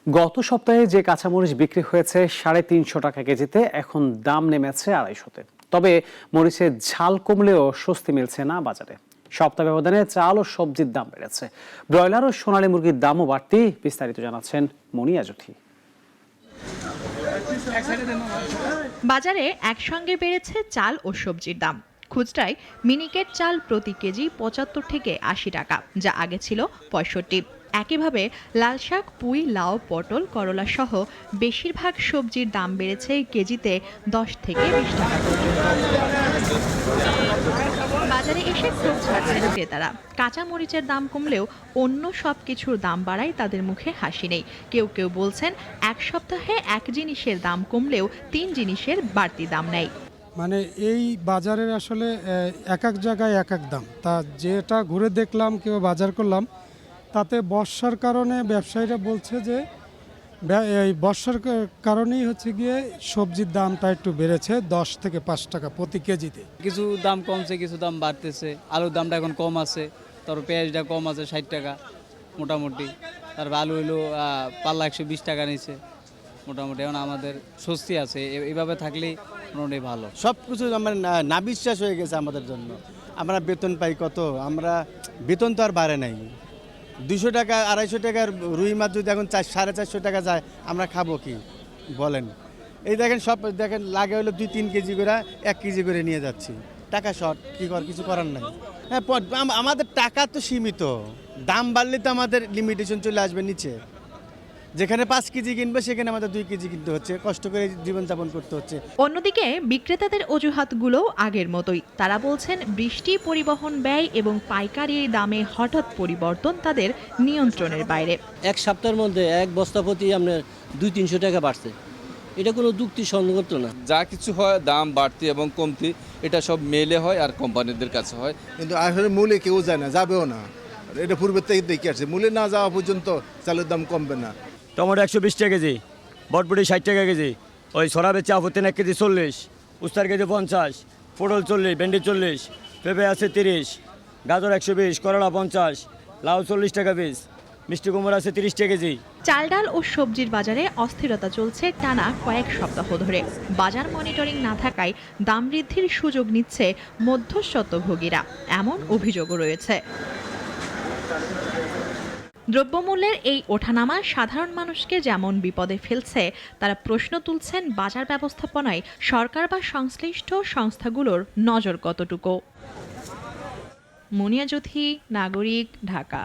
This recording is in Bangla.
গত সপ্তাহে যে কাঁচামরিচ বিক্রি হয়েছে ৩৫০ টাকা কেজিতে, এখন দাম নেমেছে ২৫০-তে। তবে মরিচের ঝাল কমলেও স্বস্তি মিলছে না বাজারে। সপ্তাহ ব্যবধানে চাল ও সবজির দাম বেড়েছে। ব্রয়লার ও সোনালী মুরগির দামও বাড়তি। বিস্তারিত জানাচ্ছেন মনিয়া জুথি। বাজারে একসঙ্গে বেড়েছে চাল ও সবজির দাম। খুচরায় মিনিকেট চাল প্রতি কেজি ৭৫ থেকে ৮০ টাকা, যা আগে ছিল ৬৫। একইভাবে লাল শাক, পুঁই, লাউ, পটল, করলা সহ বেশিরভাগ সবজির দাম বেড়েছে কেজিতে ১০ থেকে ২০ টাকা পর্যন্ত। বাজারে এসে ক্ষোভ ছাড়ছেন ক্রেতারা। কাঁচা মরিচের দাম কমলেও অন্য সবকিছুর দাম বাড়ায় তাদের মুখে হাসি নেই। কেউ কেউ বলছেন এক সপ্তাহে এক জিনিসের দাম কমলেও ৩ জিনিসের বাড়তি দাম নেয়। মানে এই বাজারের আসলে এক এক জায়গায় এক এক দাম। তা যেটা ঘুরে দেখলাম কিংবা বাজার করলাম, তাতে বর্ষার কারণে ব্যবসায়ীরা বলছে যে এই বর্ষার কারণেই হচ্ছে গিয়ে সবজির দামটা একটু বেড়েছে ১০ থেকে ৫ টাকা প্রতি কেজিতে। কিছু দাম কমছে, কিছু দাম বাড়তেছে। আলুর দামটা এখন কম আছে, তারপর পেঁয়াজটা কম আছে ৬০ টাকা মোটামুটি। তারপর আলু হইলো পাল্লা ১২০ টাকা নিচ্ছে মোটামুটি। এখন আমাদের স্বস্তি আছে, এইভাবে থাকলেই মোটামুটি ভালো। সব কিছু আমার না বিশ্বাস হয়ে গেছে আমাদের জন্য। আমরা বেতন পাই কত, আমরা বেতন তো আর বাড়ে নাই। ২০০ টাকা ২৫০ টাকার রুই মাছ যদি এখন ৪৫০ টাকা যায়, আমরা খাবো কি বলেন? এই দেখেন সব দেখেন লাগে হলো ২-৩ কেজি করে ১ কেজি করে নিয়ে যাচ্ছি। টাকা শর্ট, কিছু করার নাই। হ্যাঁ, আমাদের টাকা তো সীমিত, দাম বাড়লে তো আমাদের লিমিটেশন চলে আসবে নিচে। যেখানে ৫ কেজি কিনবে সেখানে আমাদের ২ কেজি কিনতে হচ্ছে, কষ্ট করে জীবনযাপন করতে হচ্ছে। অন্যদিকে বিক্রেতাদের অজুহাতগুলো আগের মতোই। তারা বলছেন বৃষ্টি, পরিবহন ব্যয় এবং পাইকারি দামে হঠাৎ পরিবর্তন তাদের নিয়ন্ত্রণের বাইরে। এক সপ্তাহের মধ্যে এক বস্তা প্রতি আপনার ২-৩০০ টাকা বাড়ছে। এটা কোনো যুক্তিসঙ্গত না। যা কিছু হয় দাম বাড়তি এবং কমতি, এটা সব মেলে হয় আর কোম্পানিদের কাছে হয়। কিন্তু আসলে মূলে কেউ যায় না, যাবেও না। এটা পূর্বের থেকে দেখে আসছে, মূলে না যাওয়া পর্যন্ত চালের দাম কমবে না। টমেটো ১২০ টাকা কেজি, বটবটি ৬০ টাকা কেজি, ওই সরা বেচে আপত্তিন ১ কেজি ৪০, উস্তার কেজি ৫০, পটল ৪০, ভেন্ডি ৪০, পেঁপে আছে ৩০, গাজর ১২০, করলা ৫০, লাউ ৪০ টাকা পিস, মিষ্টি কুমড়া আছে ৩০ টাকা কেজি। চাল, ডাল ও সবজির বাজারে অস্থিরতা চলছে টানা কয়েক সপ্তাহ ধরে। বাজার মনিটরিং না থাকায় দাম বৃদ্ধির সুযোগ নিচ্ছে মধ্যস্বত্বভোগীরা, এমন অভিযোগও রয়েছে। দ্রব্যমূল্যের এই ওঠানামা সাধারণ মানুষকে যেমন বিপদে ফেলছে, তারা প্রশ্ন তুলছেন বাজার ব্যবস্থাপনায় সরকার বা সংশ্লিষ্ট সংস্থাগুলোর নজর কতটুকু। মুনিয়া জুথি, নাগরিক, ঢাকা।